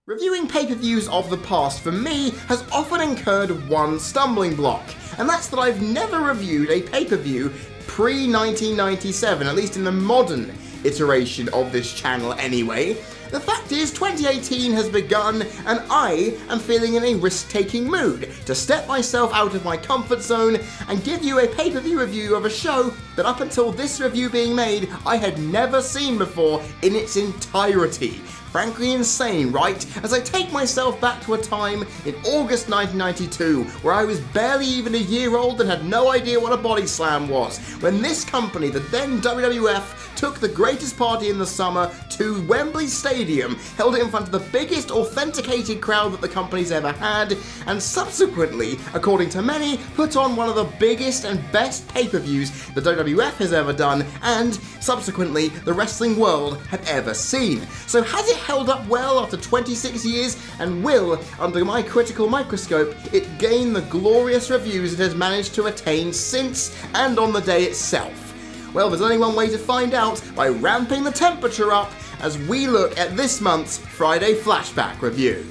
Reviewing pay-per-views of the past for me has often incurred one stumbling block, and that's that I've never reviewed a pay-per-view pre-1997, at least in the modern iteration of this channel anyway. The fact is, 2018 has begun, and I am feeling in a risk-taking mood to step myself out of my comfort zone and give you a pay-per-view review of a show that up until this review being made, I had never seen before in its entirety. Frankly insane, right? As I take myself back to a time in August 1992 where I was barely even a year old and had no idea what a body slam was, when this company, the then WWF, took the greatest party in the summer to Wembley Stadium, held it in front of the biggest authenticated crowd that the company's ever had, and subsequently, according to many, put on one of the biggest and best pay-per-views the WWF has ever done, and subsequently the wrestling world had ever seen. So has it held up well after 26 years, and will, under my critical microscope, it gain the glorious reviews it has managed to attain since and on the day itself? Well, there's only one way to find out, by ramping the temperature up as we look at this month's Friday Flashback review.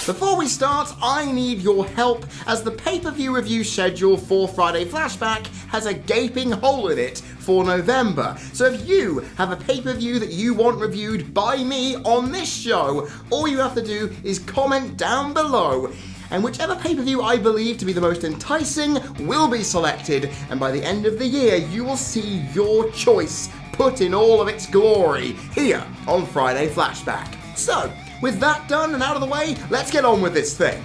Before we start, I need your help, as the pay-per-view review schedule for Friday Flashback has a gaping hole in it for November. So if you have a pay-per-view that you want reviewed by me on this show, all you have to do is comment down below, and whichever pay-per-view I believe to be the most enticing will be selected, and by the end of the year you will see your choice put in all of its glory here on Friday Flashback. So, with that done and out of the way, let's get on with this thing.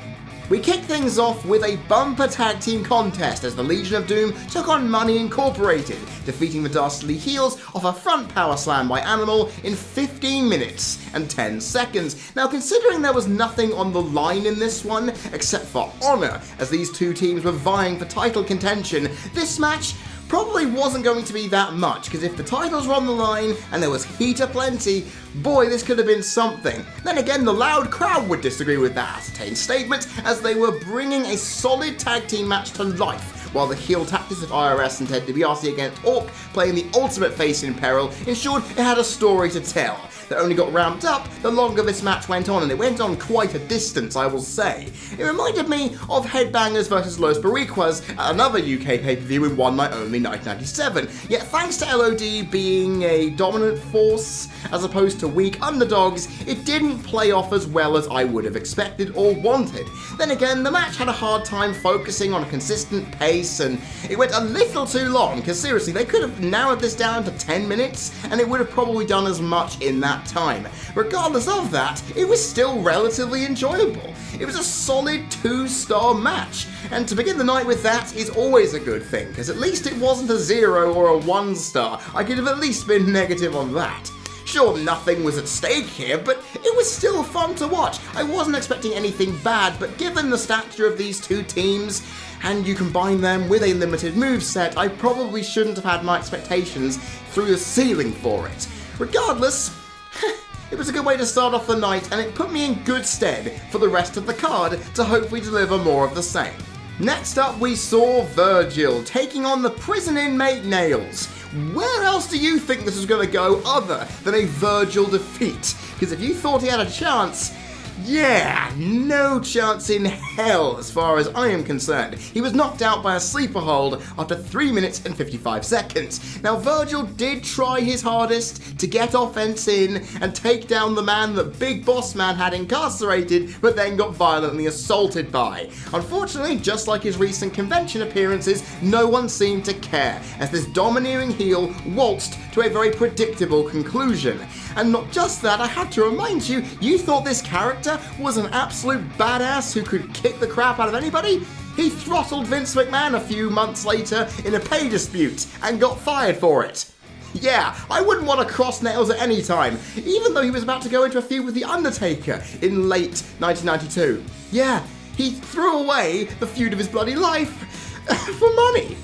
We kick things off with a bumper tag team contest as the Legion of Doom took on Money Incorporated, defeating the Dastardly Heels off a front power slam by Animal in 15 minutes and 10 seconds. Now, considering there was nothing on the line in this one except for honor, as these two teams were vying for title contention, this match probably wasn't going to be that much, because if the titles were on the line and there was heat aplenty, boy, this could have been something. Then again, the loud crowd would disagree with that ascertained statement, as they were bringing a solid tag team match to life, while the heel tactics of IRS and Ted DiBiase against Orc, playing the ultimate face in peril, ensured it had a story to tell that only got ramped up the longer this match went on, and it went on quite a distance, I will say. It reminded me of Headbangers vs Los Boricuas at another UK pay-per-view in one night only 1997, yet thanks to LOD being a dominant force as opposed to weak underdogs, it didn't play off as well as I would have expected or wanted. Then again, the match had a hard time focusing on a consistent pace, and it went a little too long, because seriously, they could have narrowed this down to 10 minutes, and it would have probably done as much in that time. Regardless of that, it was still relatively enjoyable. It was a solid 2-star match, and to begin the night with that is always a good thing, because at least it wasn't a 0 or a 1-star. I could have at least been negative on that. Sure, nothing was at stake here, but it was still fun to watch. I wasn't expecting anything bad, but given the stature of these two teams, and you combine them with a limited moveset, I probably shouldn't have had my expectations through the ceiling for it. Regardless, it was a good way to start off the night, and it put me in good stead for the rest of the card to hopefully deliver more of the same. Next up, we saw Virgil taking on the prison inmate Nails. Where else do you think this was going to go other than a Virgil defeat? Because if you thought he had a chance, yeah, no chance in hell as far as I am concerned. He was knocked out by a sleeper hold after 3 minutes and 55 seconds. Now, Virgil did try his hardest to get offense in and take down the man that Big Boss Man had incarcerated, but then got violently assaulted by. Unfortunately, just like his recent convention appearances, no one seemed to care, as this domineering heel waltzed to a very predictable conclusion. And not just that, I had to remind you, you thought this character was an absolute badass who could kick the crap out of anybody? He throttled Vince McMahon a few months later in a pay dispute and got fired for it. Yeah, I wouldn't want to cross Nails at any time, even though he was about to go into a feud with The Undertaker in late 1992. Yeah, he threw away the feud of his bloody life for money.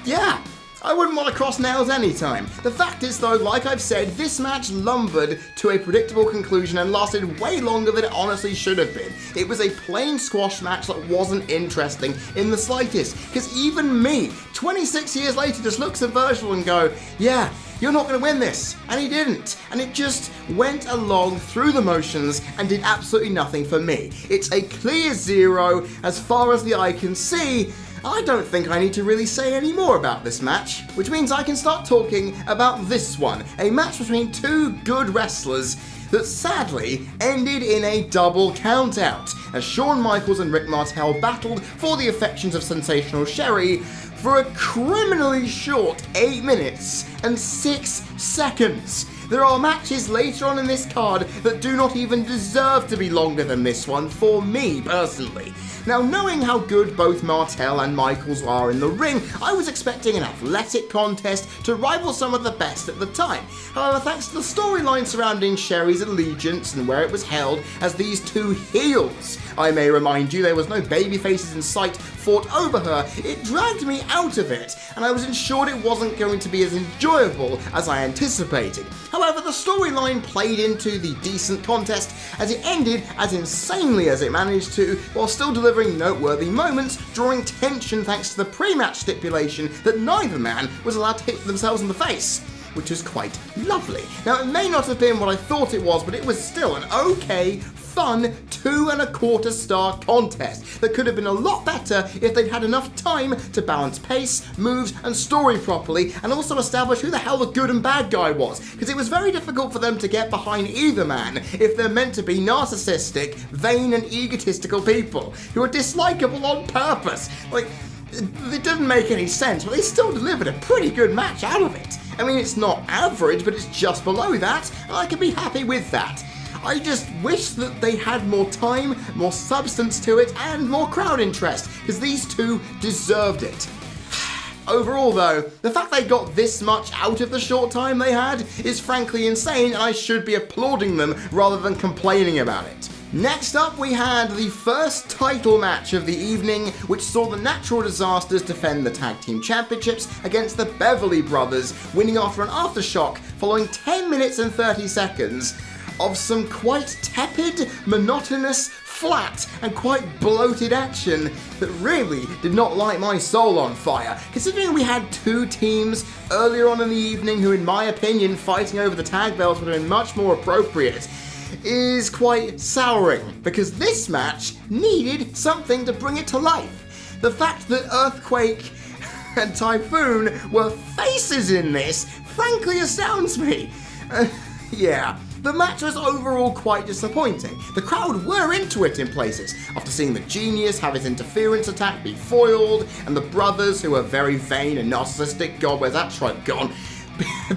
Yeah, I wouldn't want to cross nails anytime. The fact is though, like I've said, this match lumbered to a predictable conclusion and lasted way longer than it honestly should have been. It was a plain squash match that wasn't interesting in the slightest, because even me, 26 years later, just looks at Virgil and go, yeah, you're not going to win this. And he didn't. And it just went along through the motions and did absolutely nothing for me. It's a clear 0 as far as the eye can see. I don't think I need to really say any more about this match, which means I can start talking about this one, a match between two good wrestlers that sadly ended in a double countout, as Shawn Michaels and Rick Martel battled for the affections of Sensational Sherry for a criminally short 8 minutes and 6 seconds. There are matches later on in this card that do not even deserve to be longer than this one for me personally. Now, knowing how good both Martel and Michaels are in the ring, I was expecting an athletic contest to rival some of the best at the time. However, thanks to the storyline surrounding Sherry's allegiance and where it was held as these two heels, I may remind you there was no baby faces in sight fought over her, it dragged me out of it, and I was ensured it wasn't going to be as enjoyable as I anticipated. However, the storyline played into the decent contest as it ended as insanely as it managed to, while still delivering noteworthy moments, drawing tension thanks to the pre-match stipulation that neither man was allowed to hit themselves in the face, which was quite lovely. Now, it may not have been what I thought it was, but it was still an okay, fun 2.25 star contest that could have been a lot better if they'd had enough time to balance pace, moves, and story properly, and also establish who the hell the good and bad guy was, because it was very difficult for them to get behind either man if they're meant to be narcissistic, vain, and egotistical people who are dislikable on purpose. Like, it didn't make any sense, but they still delivered a pretty good match out of it. I mean, it's not average, but it's just below that, and I can be happy with that. I just wish that they had more time, more substance to it, and more crowd interest, because these two deserved it. Overall though, the fact they got this much out of the short time they had is frankly insane, and I should be applauding them rather than complaining about it. Next up, we had the first title match of the evening, which saw the Natural Disasters defend the Tag Team Championships against the Beverley Brothers, winning after an aftershock following 10 minutes and 30 seconds of some quite tepid, monotonous, flat, and quite bloated action that really did not light my soul on fire. Considering we had two teams earlier on in the evening who, in my opinion, fighting over the tag belts would have been much more appropriate, is quite souring, because this match needed something to bring it to life. The fact that Earthquake and Typhoon were faces in this frankly astounds me. Yeah. The match was overall quite disappointing. The crowd were into it in places, after seeing the Genius have his interference attack be foiled, and the brothers, who are very vain and narcissistic, God, where's that tribe gone,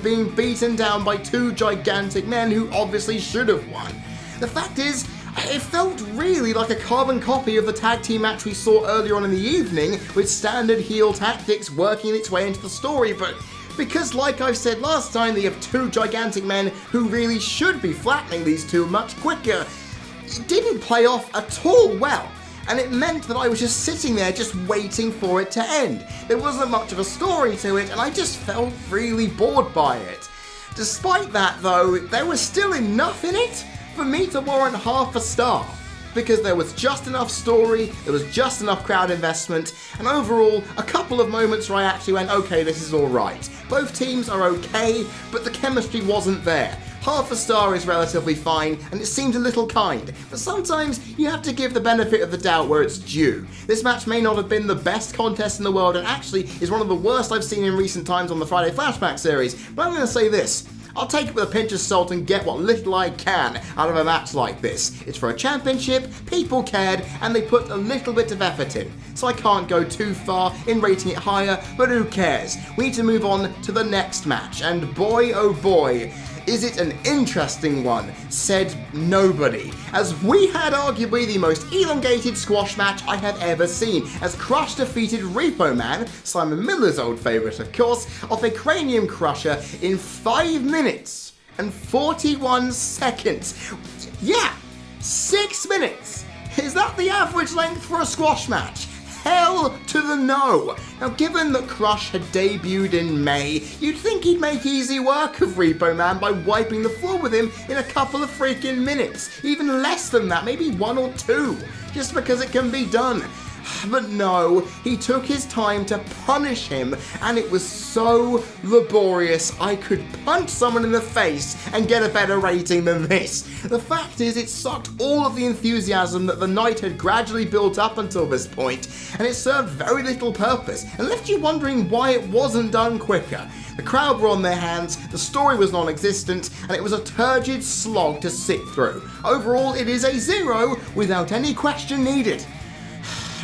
being beaten down by two gigantic men who obviously should have won. The fact is, it felt really like a carbon copy of the tag team match we saw earlier on in the evening, with standard heel tactics working its way into the story, but because, like I've said last time, they have two gigantic men who really should be flattening these two much quicker, it didn't play off at all well, and it meant that I was just sitting there just waiting for it to end. There wasn't much of a story to it, and I just felt really bored by it. Despite that though, there was still enough in it for me to warrant half a star, because there was just enough story, there was just enough crowd investment, and overall, a couple of moments where I actually went, okay, this is alright. Both teams are okay, but the chemistry wasn't there. Half a star is relatively fine, and it seemed a little kind, but sometimes you have to give the benefit of the doubt where it's due. This match may not have been the best contest in the world, and actually is one of the worst I've seen in recent times on the Friday Flashback series, but I'm going to say this. I'll take it with a pinch of salt and get what little I can out of a match like this. It's for a championship, people cared, and they put a little bit of effort in. So I can't go too far in rating it higher, but who cares? We need to move on to the next match, and boy oh boy, is it an interesting one, said nobody, as we had arguably the most elongated squash match I have ever seen, as Crush defeated Repo Man, Simon Miller's old favourite of course, off a cranium crusher in 5 minutes and 41 seconds. Yeah, 6 minutes! Is that the average length for a squash match? Hell to the no! Now, given that Crush had debuted in May, you'd think he'd make easy work of Repo Man by wiping the floor with him in a couple of freaking minutes. Even less than that, maybe 1 or 2, just because it can be done. But no, he took his time to punish him, and it was so laborious I could punch someone in the face and get a better rating than this. The fact is, it sucked all of the enthusiasm that the night had gradually built up until this point, and it served very little purpose, and left you wondering why it wasn't done quicker. The crowd were on their hands, the story was non-existent, and it was a turgid slog to sit through. Overall, it is a 0 without any question needed.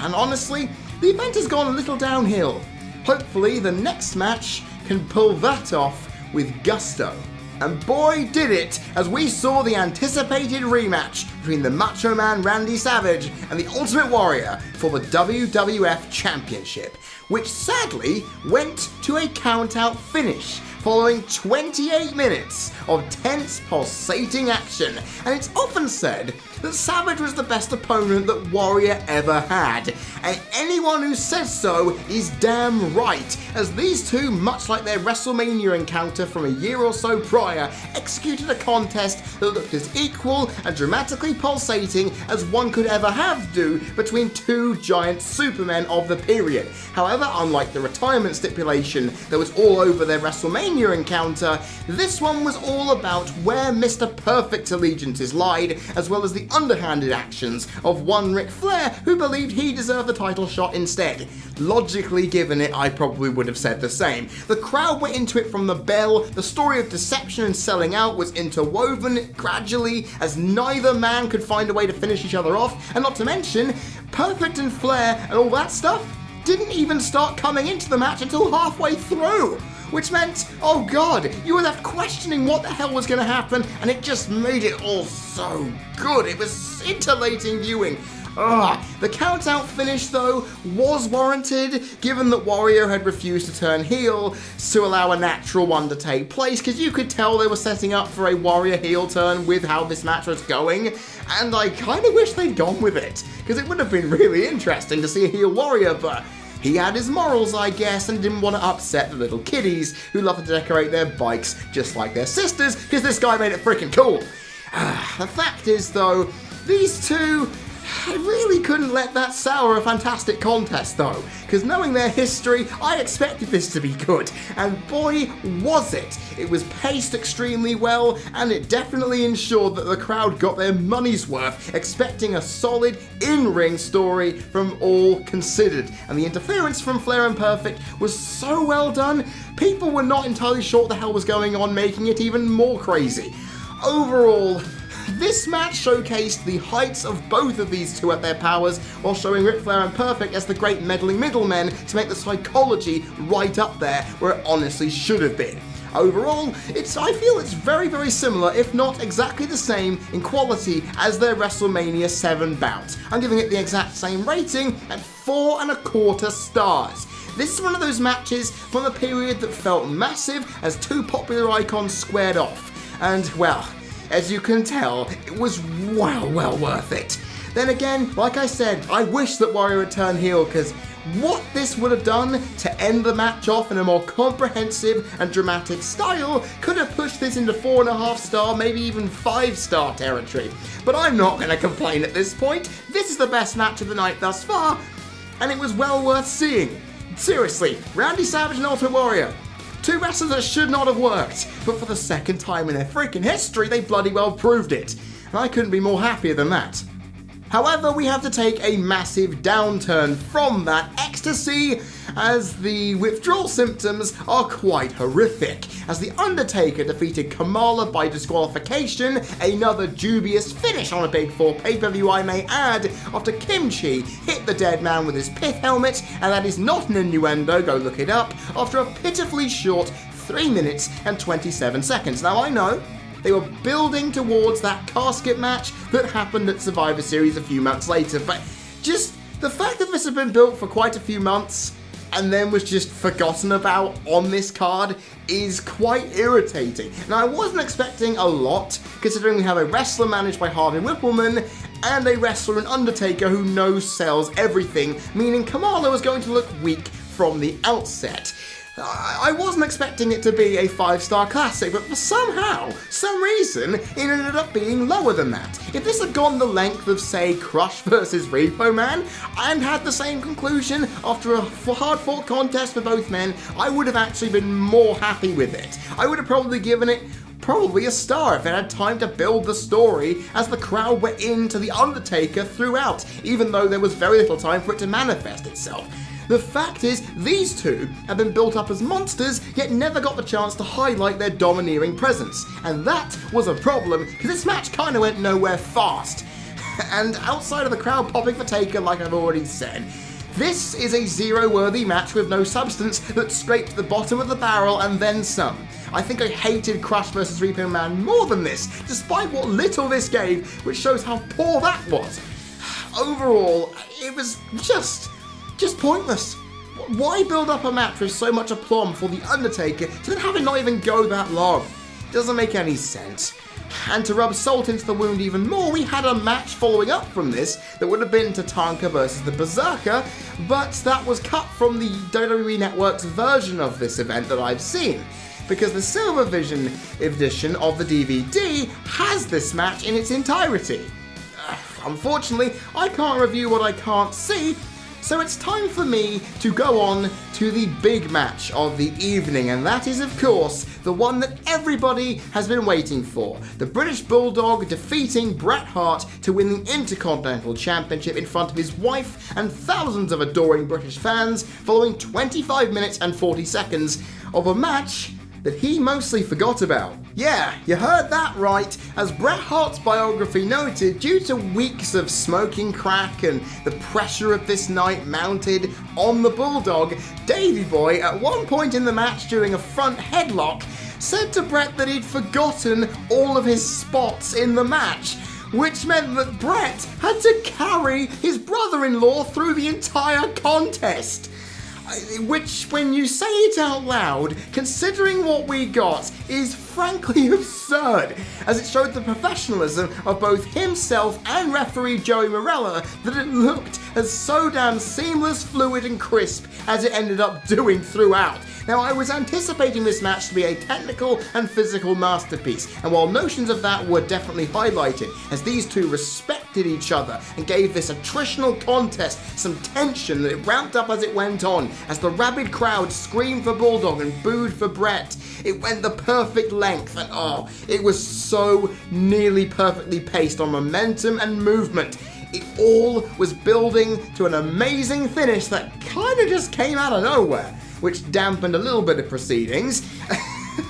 And honestly, the event has gone a little downhill. Hopefully the next match can pull that off with gusto. And boy did it, as we saw the anticipated rematch between the Macho Man Randy Savage and the Ultimate Warrior for the WWF Championship, which sadly went to a count-out finish following 28 minutes of tense, pulsating action, and it's often said that Savage was the best opponent that Warrior ever had, and anyone who says so is damn right, as these two, much like their WrestleMania encounter from a year or so prior, executed a contest that looked as equal and dramatically pulsating as one could ever have do between two giant supermen of the period. However, unlike the retirement stipulation that was all over their WrestleMania encounter, this one was all about where Mr. Perfect's allegiances lied, as well as the underhanded actions of one Ric Flair who believed he deserved the title shot instead. Logically given it, I probably would have said the same. The crowd went into it from the bell, the story of deception and selling out was interwoven gradually as neither man could find a way to finish each other off, and not to mention, Perfect and Flair and all that stuff didn't even start coming into the match until halfway through. Which meant, oh god, you were left questioning what the hell was going to happen, and it just made it all so good. It was scintillating viewing. The count-out finish, though, was warranted, given that Warrior had refused to turn heel to allow a natural one to take place, because you could tell they were setting up for a Warrior heel turn with how this match was going, and I kind of wish they'd gone with it, because it would have been really interesting to see a heel Warrior, but he had his morals, I guess, and didn't want to upset the little kiddies who love to decorate their bikes just like their sisters, because this guy made it freaking cool. The fact is, though, these two, I really couldn't let that sour a fantastic contest, though, because knowing their history, I expected this to be good, and boy, was it! It was paced extremely well, and it definitely ensured that the crowd got their money's worth, expecting a solid in-ring story from all considered, and the interference from Flair and Perfect was so well done, people were not entirely sure what the hell was going on, making it even more crazy. Overall, this match showcased the heights of both of these two at their powers, while showing Ric Flair and Perfect as the great meddling middlemen to make the psychology right up there where it honestly should have been. Overall, I feel it's very, very similar, if not exactly the same in quality as their WrestleMania 7 bout. I'm giving it the exact same rating at 4.25 stars. This is one of those matches from a period that felt massive as two popular icons squared off. And, well, as you can tell, it was well worth it. Then again, like I said, I wish that Warrior would turn heel, because what this would have done to end the match off in a more comprehensive and dramatic style could have pushed this into 4.5 star, maybe even 5 star territory. But I'm not going to complain at this point. This is the best match of the night thus far, and it was well worth seeing. Seriously, Randy Savage and Ultimate Warrior. Two wrestlers that should not have worked, but for the second time in their freaking history, they bloody well proved it. And I couldn't be more happier than that. However, we have to take a massive downturn from that ecstasy, as the withdrawal symptoms are quite horrific, as the Undertaker defeated Kamala by disqualification, another dubious finish on a Big 4 pay-per-view I may add, after Kimchi hit the dead man with his pith helmet, and that is not an innuendo, go look it up, after a pitifully short 3 minutes and 27 seconds. Now I know, they were building towards that casket match that happened at Survivor Series a few months later, but just the fact that this had been built for quite a few months and then was just forgotten about on this card is quite irritating. Now, I wasn't expecting a lot, considering we have a wrestler managed by Harvey Whippleman and a wrestler in Undertaker who no-sells everything, meaning Kamala was going to look weak from the outset. I wasn't expecting it to be a 5-star classic, but for some reason, it ended up being lower than that. If this had gone the length of, say, Crush vs Repo Man, and had the same conclusion after a hard-fought contest for both men, I would have actually been more happy with it. I would have probably given it a star if it had time to build the story, as the crowd were into the Undertaker throughout, even though there was very little time for it to manifest itself. The fact is, these two have been built up as monsters, yet never got the chance to highlight their domineering presence. And that was a problem, because this match kinda went nowhere fast. And outside of the crowd popping for Taker, like I've already said, this is a zero-worthy match with no substance that scraped the bottom of the barrel and then some. I think I hated Crush vs Repo Man more than this, despite what little this gave, which shows how poor that was. Overall, it was just pointless. Why build up a match with so much aplomb for The Undertaker to then have it not even go that long? It doesn't make any sense. And to rub salt into the wound even more, we had a match following up from this that would have been Tonka versus the Berserker, but that was cut from the WWE Network's version of this event that I've seen, because the Silver Vision edition of the DVD has this match in its entirety. Unfortunately, I can't review what I can't see, so it's time for me to go on to the big match of the evening, and that is, of course, the one that everybody has been waiting for. The British Bulldog defeating Bret Hart to win the Intercontinental Championship in front of his wife and thousands of adoring British fans, following 25 minutes and 40 seconds of a match that he mostly forgot about. Yeah, you heard that right. As Bret Hart's biography noted, due to weeks of smoking crack and the pressure of this night mounted on the Bulldog, Davey Boy, at one point in the match during a front headlock, said to Bret that he'd forgotten all of his spots in the match, which meant that Bret had to carry his brother-in-law through the entire contest. Which, when you say it out loud, considering what we got, is frankly absurd, as it showed the professionalism of both himself and referee Joey Marella that it looked as so damn seamless, fluid and crisp as it ended up doing throughout. Now, I was anticipating this match to be a technical and physical masterpiece, and while notions of that were definitely highlighted, as these two respected each other and gave this attritional contest some tension that it ramped up as it went on, as the rabid crowd screamed for Bulldog and booed for Bret. It went the perfect length, and it was so nearly perfectly paced on momentum and movement. It all was building to an amazing finish that kinda just came out of nowhere, which dampened a little bit of proceedings.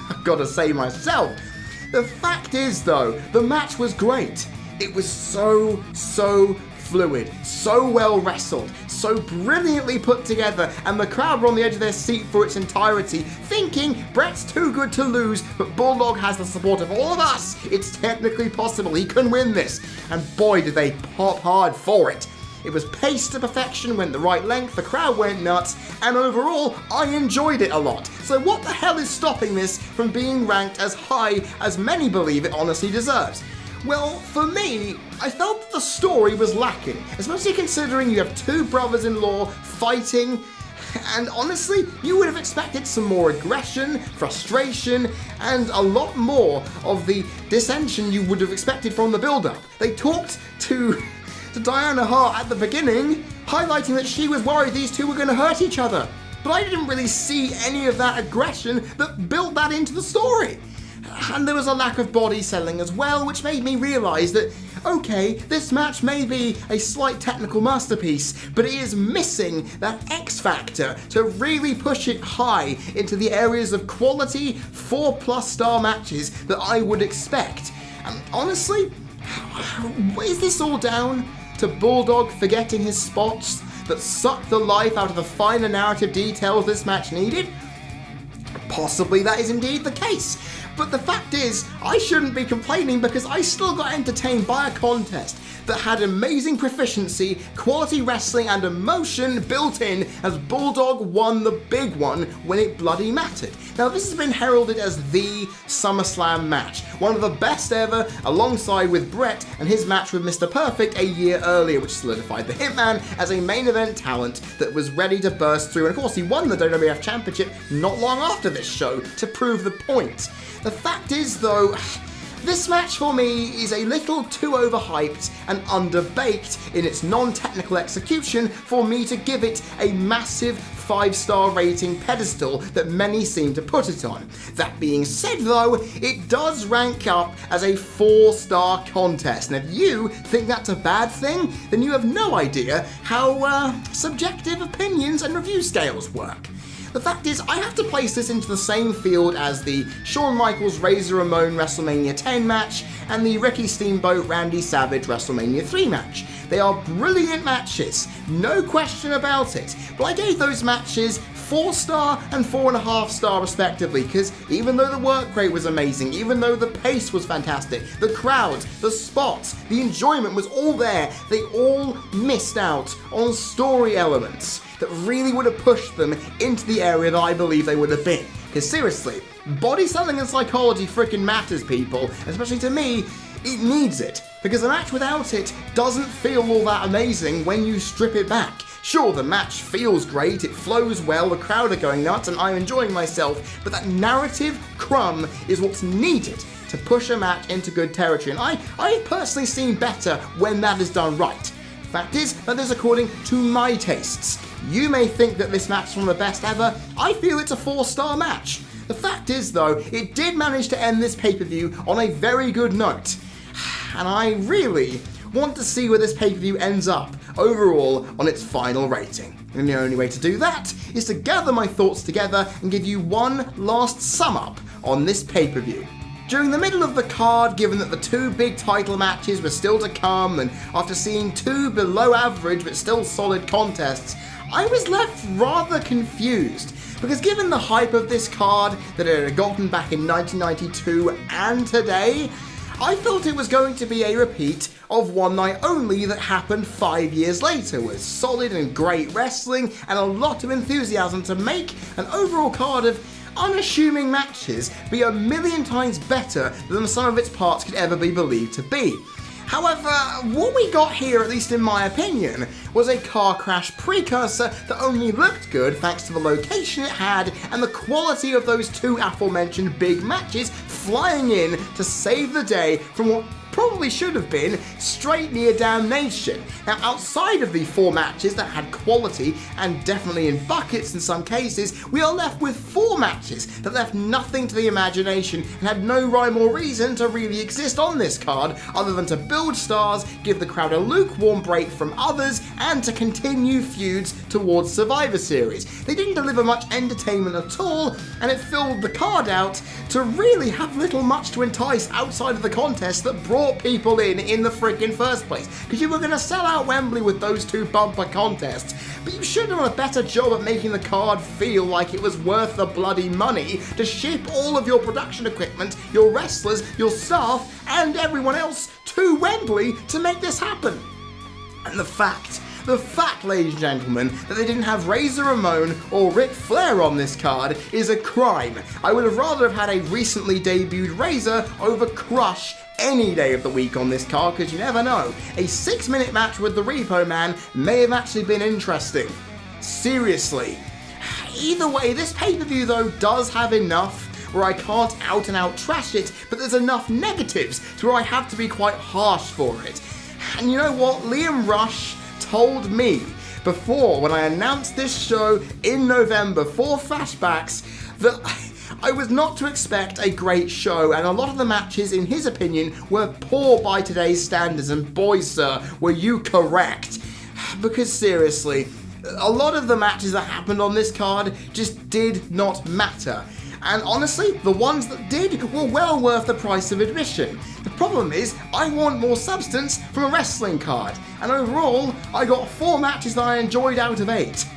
I've gotta say myself. The fact is though, the match was great. It was so fluid, so well wrestled, so brilliantly put together, and the crowd were on the edge of their seat for its entirety, thinking Bret's too good to lose, but Bulldog has the support of all of us. It's technically possible, he can win this. And boy did they pop hard for it. It was paced to perfection, went the right length, the crowd went nuts, and overall, I enjoyed it a lot. So what the hell is stopping this from being ranked as high as many believe it honestly deserves? Well, for me, I felt that the story was lacking, especially considering you have two brothers-in-law fighting, and honestly, you would have expected some more aggression, frustration, and a lot more of the dissension you would have expected from the build-up. They talked to Diana Hart at the beginning, highlighting that she was worried these two were going to hurt each other, but I didn't really see any of that aggression that built that into the story. And there was a lack of body selling as well, which made me realise that, okay, this match may be a slight technical masterpiece, but it is missing that X factor to really push it high into the areas of quality 4+ star matches that I would expect. And honestly, is this all down to Bulldog forgetting his spots that sucked the life out of the finer narrative details this match needed? Possibly that is indeed the case. But the fact is, I shouldn't be complaining because I still got entertained by a contest that had amazing proficiency, quality wrestling and emotion built in as Bulldog won the big one when it bloody mattered. Now this has been heralded as the SummerSlam match, one of the best ever, alongside with Bret and his match with Mr. Perfect a year earlier, which solidified the Hitman as a main event talent that was ready to burst through, and of course he won the WWF Championship not long after this show to prove the point. The fact is though, this match for me is a little too overhyped and underbaked in its non-technical execution for me to give it a massive 5-star rating pedestal that many seem to put it on. That being said though, it does rank up as a 4-star contest, and if you think that's a bad thing, then you have no idea how subjective opinions and review scales work. The fact is, I have to place this into the same field as the Shawn Michaels Razor Ramon WrestleMania 10 match and the Ricky Steamboat Randy Savage WrestleMania 3 match. They are brilliant matches, no question about it, but I gave those matches 4-star and 4.5-star respectively, because even though the work rate was amazing, even though the pace was fantastic, the crowd, the spots, the enjoyment was all there, they all missed out on story elements that really would have pushed them into the area that I believe they would have been. Because seriously, body selling and psychology freaking matters, people, especially to me. It needs it, because a match without it doesn't feel all that amazing when you strip it back. Sure, the match feels great, it flows well, the crowd are going nuts, and I'm enjoying myself, but that narrative crumb is what's needed to push a match into good territory, and I've personally seen better when that is done right. Fact is, that is according to my tastes. You may think that this match is one of the best ever, I feel it's a 4-star match. The fact is though, it did manage to end this pay-per-view on a very good note. And I really want to see where this pay-per-view ends up overall on its final rating. And the only way to do that is to gather my thoughts together and give you one last sum up on this pay-per-view. During the middle of the card, given that the 2 big title matches were still to come, and after seeing 2 below average but still solid contests, I was left rather confused. Because given the hype of this card that it had gotten back in 1992 and today, I thought it was going to be a repeat of One Night Only that happened 5 years later, with solid and great wrestling and a lot of enthusiasm to make an overall card of unassuming matches be a million times better than the sum of its parts could ever be believed to be. However, what we got here, at least in my opinion, was a car crash precursor that only looked good thanks to the location it had and the quality of those 2 aforementioned big matches flying in to save the day from what probably should have been straight near damnation. Now, outside of the 4 matches that had quality, and definitely in buckets in some cases, we are left with 4 matches that left nothing to the imagination and had no rhyme or reason to really exist on this card other than to build stars, give the crowd a lukewarm break from others, and to continue feuds towards Survivor Series. They didn't deliver much entertainment at all, and it filled the card out to really have little much to entice outside of the contest that brought people in the freaking first place. Because you were going to sell out Wembley with those 2 bumper contests, but you should have done a better job at making the card feel like it was worth the bloody money to ship all of your production equipment, your wrestlers, your staff, and everyone else to Wembley to make this happen. And the fact, ladies and gentlemen, that they didn't have Razor Ramon or Ric Flair on this card is a crime. I would have rather have had a recently debuted Razor over Crush any day of the week on this card, because you never know. A 6-minute match with the Repo Man may have actually been interesting. Seriously. Either way, this pay-per-view though does have enough where I can't out and out trash it, but there's enough negatives to where I have to be quite harsh for it. And you know what? Liam Rush told me before, when I announced this show in November for Flashbacks, that I was not to expect a great show, and a lot of the matches, in his opinion, were poor by today's standards, and boy sir, were you correct. Because seriously, a lot of the matches that happened on this card just did not matter. And honestly, the ones that did were well worth the price of admission. The problem is, I want more substance from a wrestling card, and overall, I got 4 matches that I enjoyed out of 8.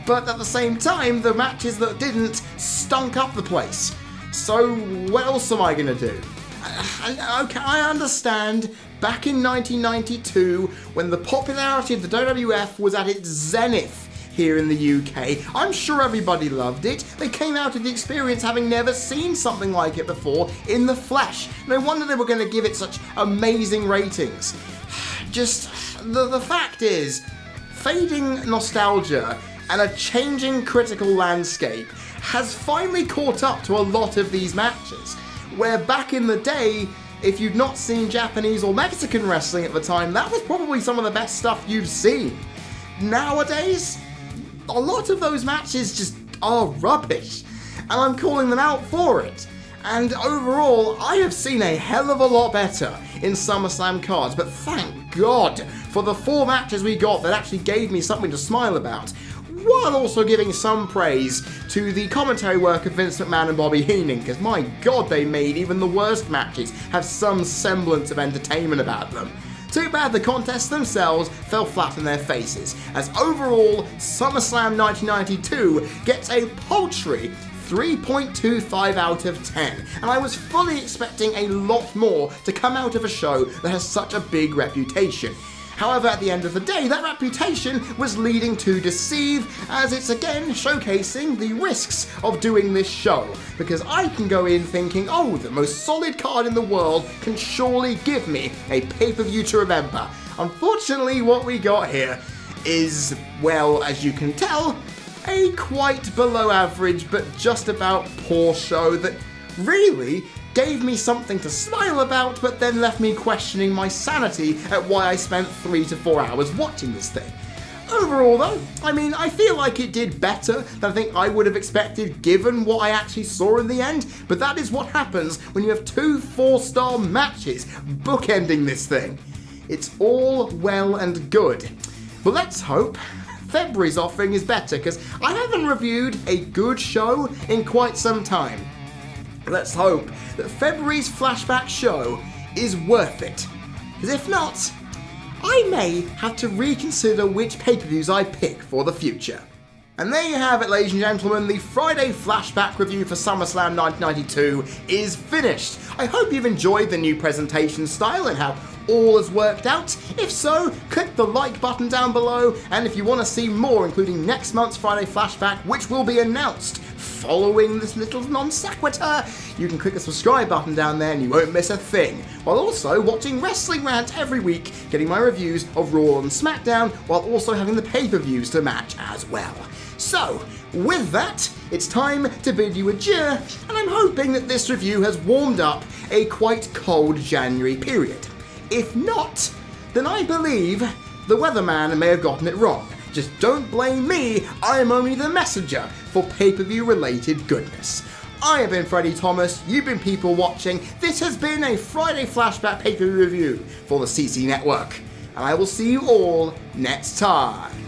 But at the same time, the matches that didn't stunk up the place. So what else am I gonna do? Okay, I understand back in 1992 when the popularity of the WWF was at its zenith here in the UK. I'm sure everybody loved it. They came out of the experience having never seen something like it before in the flesh. No wonder they were going to give it such amazing ratings. Just, the fact is, fading nostalgia and a changing critical landscape has finally caught up to a lot of these matches, where back in the day, if you'd not seen Japanese or Mexican wrestling at the time, that was probably some of the best stuff you'd seen. Nowadays, a lot of those matches just are rubbish, and I'm calling them out for it. And overall, I have seen a hell of a lot better in SummerSlam cards, but thank God for the 4 matches we got that actually gave me something to smile about, while also giving some praise to the commentary work of Vince McMahon and Bobby Heenan, because my God, they made even the worst matches have some semblance of entertainment about them. Too bad the contests themselves fell flat in their faces, as overall, SummerSlam 1992 gets a paltry 3.25 out of 10, and I was fully expecting a lot more to come out of a show that has such a big reputation. However, at the end of the day, that reputation was leading to deceive, as it's again showcasing the risks of doing this show. Because I can go in thinking, oh, the most solid card in the world can surely give me a pay-per-view to remember. Unfortunately, what we got here is, well, as you can tell, a quite below average but just about poor show that really gave me something to smile about, but then left me questioning my sanity at why I spent 3 to 4 hours watching this thing. Overall though, I mean, I feel like it did better than I think I would have expected given what I actually saw in the end, but that is what happens when you have 2 4-star matches bookending this thing. It's all well and good, but let's hope February's offering is better, because I haven't reviewed a good show in quite some time. Let's hope that February's flashback show is worth it, because if not, I may have to reconsider which pay-per-views I pick for the future. And there you have it, ladies and gentlemen, the Friday Flashback review for SummerSlam 1992 is finished. I hope you've enjoyed the new presentation style and how all has worked out. If so, click the like button down below, and if you want to see more, including next month's Friday Flashback, which will be announced following this little non sequitur, you can click the subscribe button down there and you won't miss a thing, while also watching Wrestling Rant every week, getting my reviews of Raw and SmackDown, while also having the pay-per-views to match as well. So, with that, it's time to bid you adieu, and I'm hoping that this review has warmed up a quite cold January period. If not, then I believe the weatherman may have gotten it wrong. Just don't blame me, I am only the messenger for pay-per-view related goodness. I have been Freddie Thomas, you've been people watching, this has been a Friday Flashback pay-per-view review for the CC Network, and I will see you all next time.